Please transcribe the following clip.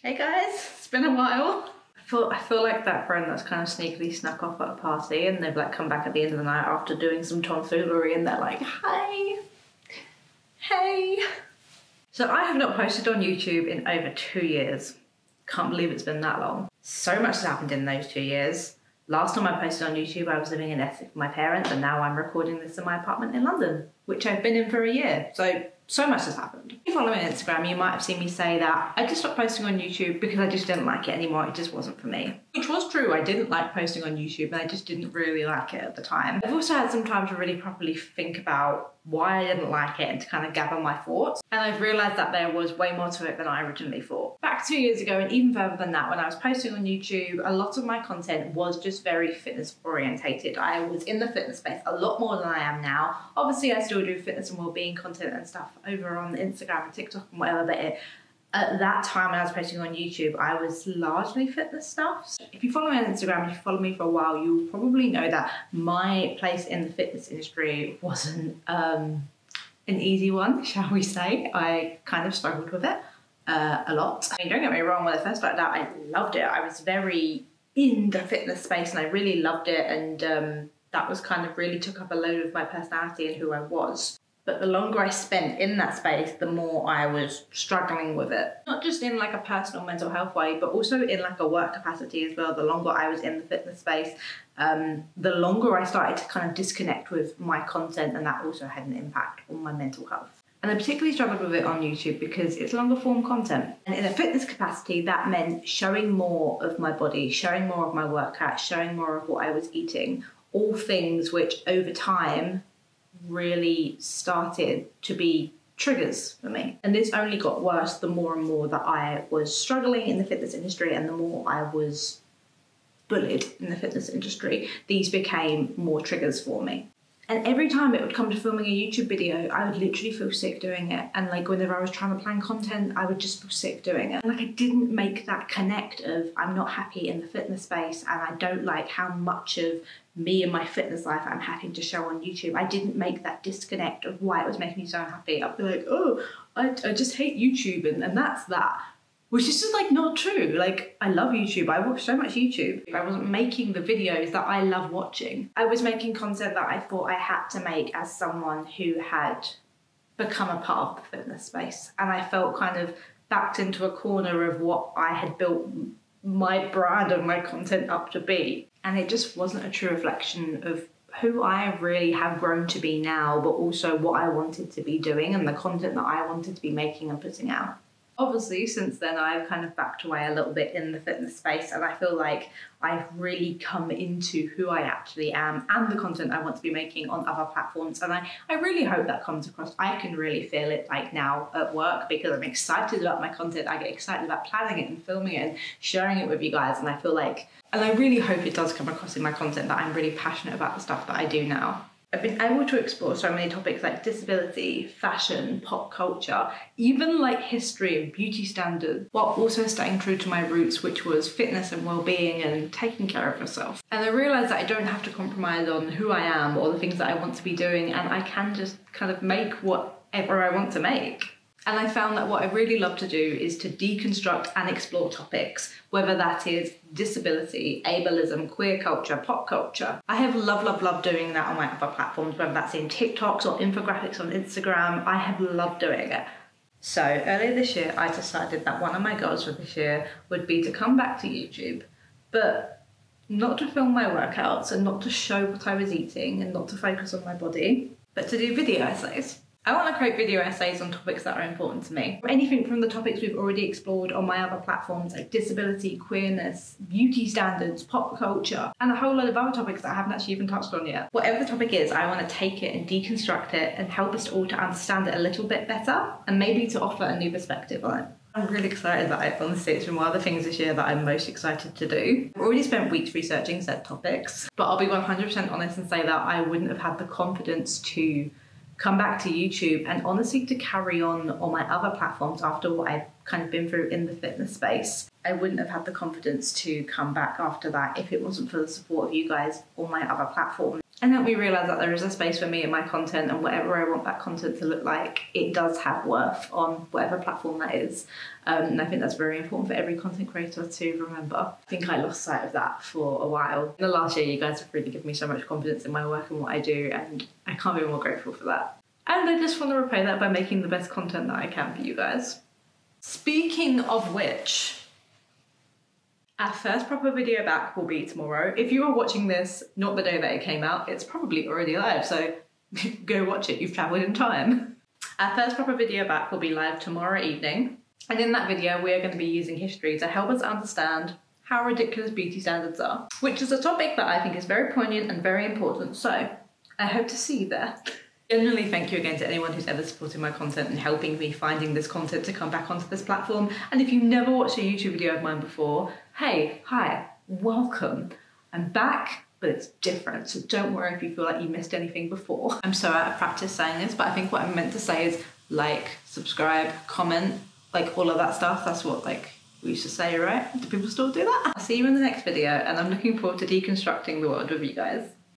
Hey guys, it's been a while. I feel like that friend that's kind of sneakily snuck off at a party and they've like come back at the end of the night after doing some tomfoolery and they're like, hi, hey. So I have not posted on YouTube in over 2 years. Can't believe it's been that long. So much has happened in those 2 years. Last time I posted on YouTube, I was living in Essex with my parents, and now I'm recording this in my apartment in London, which I've been in for a year. So much has happened. If you follow me on Instagram, you might have seen me say that I just stopped posting on YouTube because I just didn't like it anymore. It just wasn't for me. Which was true. I didn't like posting on YouTube and I just didn't really like it at the time. I've also had some time to really properly think about why I didn't like it and to kind of gather my thoughts. And I've realised that there was way more to it than I originally thought. Back 2 years ago, and even further than that, when I was posting on YouTube, a lot of my content was just very fitness orientated. I was in the fitness space a lot more than I am now. Obviously, I still do fitness and wellbeing content and stuff over on Instagram and TikTok and whatever, but at that time when I was posting on YouTube, I was largely fitness stuff. So if you follow me on Instagram, if you follow me for a while, you'll probably know that my place in the fitness industry wasn't an easy one, shall we say. I kind of struggled with it a lot. I mean, don't get me wrong, when I first started out, I loved it. I was very in the fitness space and I really loved it, and that was kind of really took up a load of my personality and who I was. But the longer I spent in that space, the more I was struggling with it. Not just in like a personal mental health way, but also in like a work capacity as well. The longer I was in the fitness space, the longer I started to kind of disconnect with my content, and that also had an impact on my mental health. And I particularly struggled with it on YouTube because it's longer form content. And in a fitness capacity, that meant showing more of my body, showing more of my workouts, showing more of what I was eating, all things which over time really started to be triggers for me. And this only got worse the more and more that I was struggling in the fitness industry and the more I was bullied in the fitness industry. These became more triggers for me. And every time it would come to filming a YouTube video, I would literally feel sick doing it. And like whenever I was trying to plan content, I would just feel sick doing it. Like I didn't make that connect of I'm not happy in the fitness space and I don't like how much of me and my fitness life I'm having to show on YouTube. I didn't make that disconnect of why it was making me so unhappy. I'd be like, oh, I just hate YouTube and that's that. Which is just like not true. Like I love YouTube, I watch so much YouTube. I wasn't making the videos that I love watching. I was making content that I thought I had to make as someone who had become a part of the fitness space. And I felt kind of backed into a corner of what I had built my brand and my content up to be. And it just wasn't a true reflection of who I really have grown to be now, but also what I wanted to be doing and the content that I wanted to be making and putting out. Obviously, since then, I've kind of backed away a little bit in the fitness space, and I feel like I've really come into who I actually am and the content I want to be making on other platforms. And I really hope that comes across. I can really feel it like now at work because I'm excited about my content. I get excited about planning it and filming it and sharing it with you guys. And I feel like, and I really hope it does come across in my content that I'm really passionate about the stuff that I do now. I've been able to explore so many topics like disability, fashion, pop culture, even like history and beauty standards, while also staying true to my roots, which was fitness and well-being and taking care of yourself. And I realised that I don't have to compromise on who I am or the things that I want to be doing, and I can just kind of make whatever I want to make. And I found that what I really love to do is to deconstruct and explore topics, whether that is disability, ableism, queer culture, pop culture. I have loved doing that on my other platforms, whether that's in TikToks or infographics on Instagram. I have loved doing it. So earlier this year, I decided that one of my goals for this year would be to come back to YouTube, but not to film my workouts and not to show what I was eating and not to focus on my body, but to do video essays. I want to create video essays on topics that are important to me. Anything from the topics we've already explored on my other platforms like disability, queerness, beauty standards, pop culture, and a whole load of other topics that I haven't actually even touched on yet. Whatever the topic is, I want to take it and deconstruct it and help us all to understand it a little bit better and maybe to offer a new perspective on it. I'm really excited about it. Honestly, it's been one of the things this year that I'm most excited to do. I've already spent weeks researching said topics, but I'll be 100% honest and say that I wouldn't have had the confidence to come back to YouTube and honestly to carry on my other platforms after what I've kind of been through in the fitness space. I wouldn't have had the confidence to come back after that if it wasn't for the support of you guys on my other platforms. and helped me realise that there is a space for me and my content, and whatever I want that content to look like, it does have worth on whatever platform that is. And I think that's very important for every content creator to remember. I think I lost sight of that for a while. In the last year, you guys have really given me so much confidence in my work and what I do, and I can't be more grateful for that. And I just want to repay that by making the best content that I can for you guys. Speaking of which, our first proper video back will be tomorrow. If you are watching this, not the day that it came out, it's probably already live, so go watch it, you've travelled in time. Our first proper video back will be live tomorrow evening, and in that video we are going to be using history to help us understand how ridiculous beauty standards are, which is a topic that I think is very poignant and very important, so I hope to see you there. Generally, thank you again to anyone who's ever supported my content and helping me finding this content to come back onto this platform. And if you've never watched a YouTube video of mine before, hey, hi, welcome. I'm back, but it's different, so don't worry if you feel like you missed anything before. I'm so out of practice saying this, but I think what I meant to say is like, subscribe, comment, like all of that stuff. That's what like we used to say, right? Do people still do that? I'll see you in the next video, and I'm looking forward to deconstructing the world with you guys.